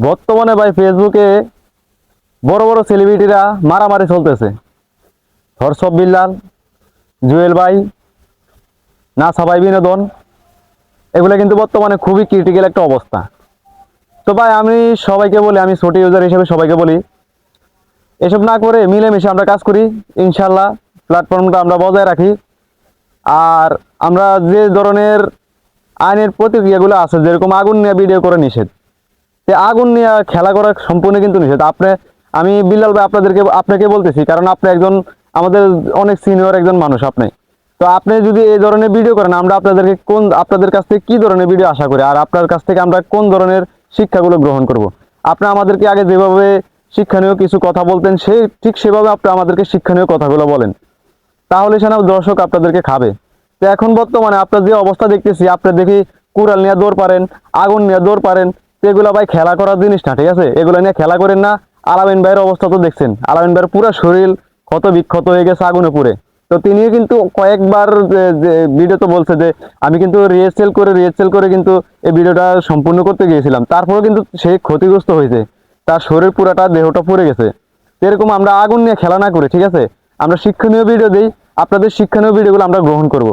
বর্তমানে ভাই ফেসবুকে বড় বড় সেলিব্রিটিরা মারামারি চলতেছে। হর্ষব বিল্লাল, জুয়েল ভাই, নাসা ভাই বিনোদন, এগুলো কিন্তু বর্তমানে খুবই ক্রিটিক্যাল একটা অবস্থা। তো ভাই আমি সবাইকে বলি, আমি ছোট ইউজার হিসেবে সবাইকে বলি, এসব না করে মিলেমিশে আমরা কাজ করি, ইনশাল্লাহ প্ল্যাটফর্মটা আমরা বজায় রাখি। আর আমরা যে ধরনের আইনের প্রতিক্রিয়াগুলো আছে, যেরকম আগুন নিয়ে ভিডিও করে নিষেধ, সে আগুন নিয়ে খেলা করা সম্পূর্ণ কিন্তু নিষেধ। আমি বিল্লাল ভাই আপনাকে বলতেছি, কারণ আপনি একজন আমাদের অনেক সিনিয়র একজন মানুষ আপনি। তো আপনি যদি এই ধরনের ভিডিও করেন, আমরা আপনাদের কাছ থেকে কি ধরনের ভিডিও আশা করি, আর আপনার কাছ থেকে আমরা কোন ধরনের শিক্ষাগুলো গ্রহণ করব। আপনি আমাদেরকে আগে যেভাবে শিক্ষণীয় কিছু কথা বলতেন, ঠিক সেভাবে আপনি আমাদেরকে শিক্ষণীয় কথাগুলো বলেন, তাহলে সেনা দর্শক আপনাদেরকে খাবে। তো এখন বর্তমানে আপনার যে অবস্থা দেখতেছি, আপনি দেখি কুড়াল নিয়ে দৌড় পারেন, আগুন নিয়ে দৌড় পারেন, তো এগুলো ভাই খেলা করার জিনিস না, ঠিক আছে? এগুলো নিয়ে খেলা করেন না। আলামিন ভাইয়ের অবস্থা তো দেখছেন, আলামিন ভাইয়ের পুরো শরীর ক্ষত বিক্ষত হয়ে গেছে আগুনে পুড়ে। তো তিনিও কিন্তু কয়েকবার ভিডিওতে বলছে যে আমি কিন্তু রিহার্সেল করে কিন্তু এই ভিডিওটা সম্পূর্ণ করতে গিয়েছিলাম, তারপরেও কিন্তু সে ক্ষতিগ্রস্ত হয়েছে, তার শরীর পুরাটা দেহটা পুড়ে গেছে। এরকম আমরা আগুন নিয়ে খেলা না করে, ঠিক আছে, আমরা শিক্ষণীয় ভিডিও দিই, আপনাদের শিক্ষণীয় ভিডিওগুলো আমরা গ্রহণ করব।